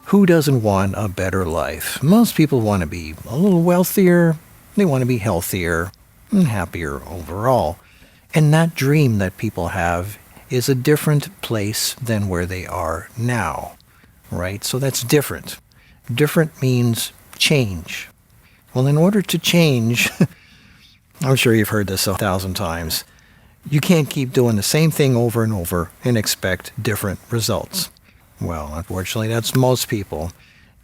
Who doesn't want a better life? Most people want to be a little wealthier, they want to be healthier, and happier overall. And that dream that people have is a different place than where they are now, right? So that's different. Different means change. Well, in order to change, I'm sure you've heard this 1,000 times, you can't keep doing the same thing over and over and expect different results. Well, unfortunately, that's most people.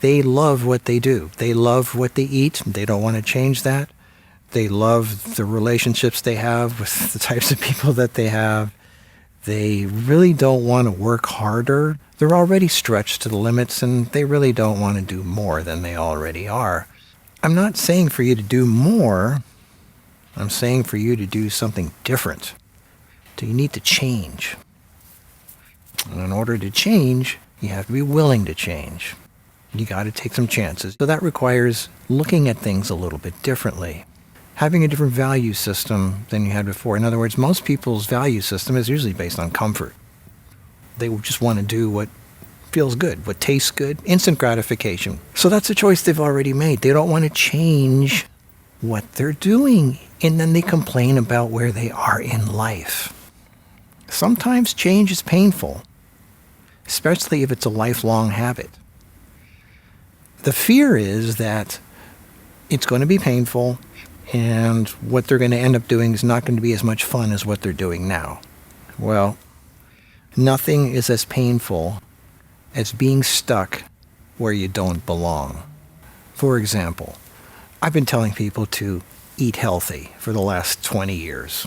They love what they do. They love what they eat. They don't want to change that. They love the relationships they have with the types of people that they have. They really don't want to work harder. They're already stretched to the limits, and they really don't want to do more than they already are. I'm not saying for you to do more. I'm saying for you to do something different. So you need to change. And in order to change, you have to be willing to change. You got to take some chances. So that requires looking at things a little bit differently. Having a different value system than you had before. In other words, most people's value system is usually based on comfort. They just want to do what feels good, what tastes good, instant gratification. So that's a choice they've already made. They don't want to change what they're doing. And then they complain about where they are in life. Sometimes change is painful, especially if it's a lifelong habit. The fear is that it's going to be painful, and what they're going to end up doing is not going to be as much fun as what they're doing now. Well, nothing is as painful as being stuck where you don't belong. For example, I've been telling people to eat healthy for the last 20 years.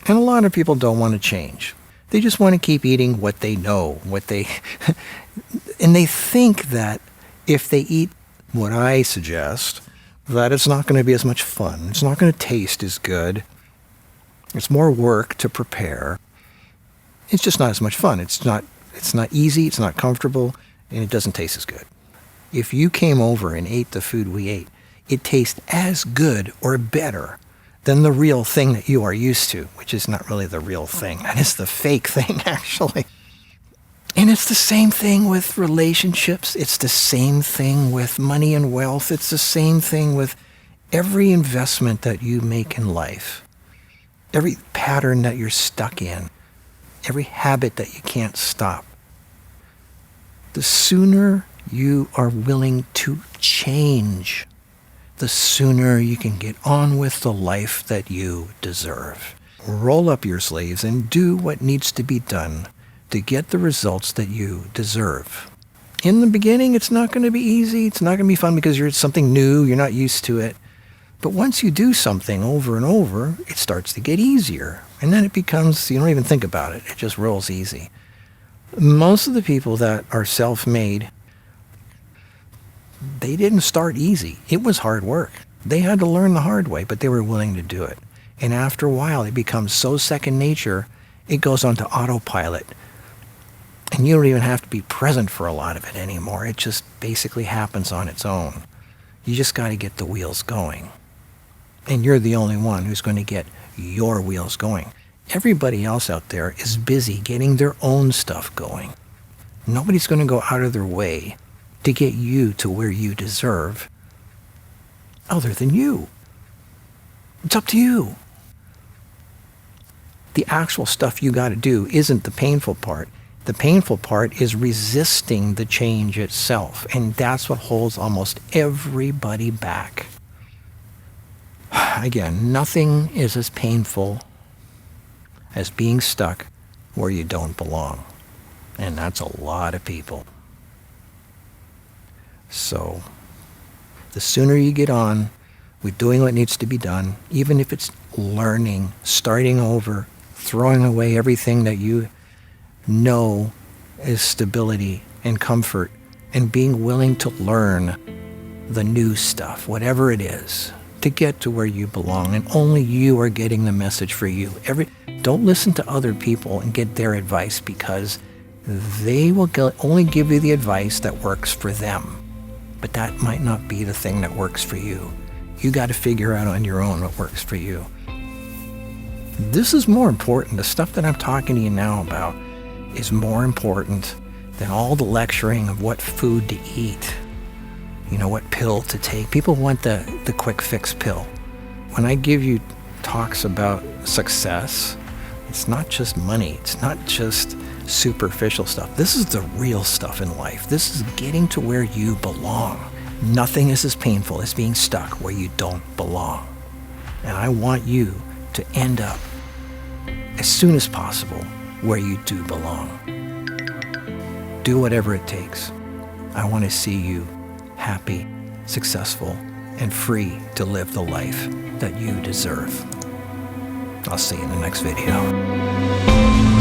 And a lot of people don't want to change. They just want to keep eating what they know, and they think that if they eat what I suggest, that it's not going to be as much fun. It's not going to taste as good. It's more work to prepare. It's just not as much fun. It's not easy, it's not comfortable, and it doesn't taste as good. If you came over and ate the food we ate, it tastes as good or better than the real thing that you are used to, which is not really the real thing. That is the fake thing, actually. And it's the same thing with relationships. It's the same thing with money and wealth. It's the same thing with every investment that you make in life. Every pattern that you're stuck in. Every habit that you can't stop. The sooner you are willing to change, the sooner you can get on with the life that you deserve. Roll up your sleeves and do what needs to be done to get the results that you deserve. In the beginning, it's not going to be easy. It's not going to be fun because it's something new. You're not used to it. But once you do something over and over, it starts to get easier. And then it becomes, you don't even think about it. It just rolls easy. Most of the people that are self-made, they didn't start easy. It was hard work. They had to learn the hard way, but they were willing to do it. And after a while, it becomes so second nature, it goes on to autopilot. And you don't even have to be present for a lot of it anymore. It just basically happens on its own. You just got to get the wheels going. And you're the only one who's going to get your wheels going. Everybody else out there is busy getting their own stuff going. Nobody's going to go out of their way to get you to where you deserve other than you. It's up to you. The actual stuff you got to do isn't the painful part. The painful part is resisting the change itself, and that's what holds almost everybody back. Again, nothing is as painful as being stuck where you don't belong, and that's a lot of people. So, the sooner you get on with doing what needs to be done, even if it's learning, starting over, throwing away everything that you know is stability and comfort, and being willing to learn the new stuff, whatever it is, to get to where you belong. And only you are getting the message for you. Don't listen to other people and get their advice, because they will only give you the advice that works for them. But that might not be the thing that works for you. You got to figure out on your own what works for you. This is more important. The stuff that I'm talking to you now about is more important than all the lecturing of what food to eat, what pill to take. People want the quick fix pill. When I give you talks about success, it's not just money. It's not just superficial stuff. This is the real stuff in life. This is getting to where you belong. Nothing is as painful as being stuck where you don't belong. And I want you to end up as soon as possible where you do belong. Do whatever it takes. I want to see you happy, successful, and free to live the life that you deserve. I'll see you in the next video.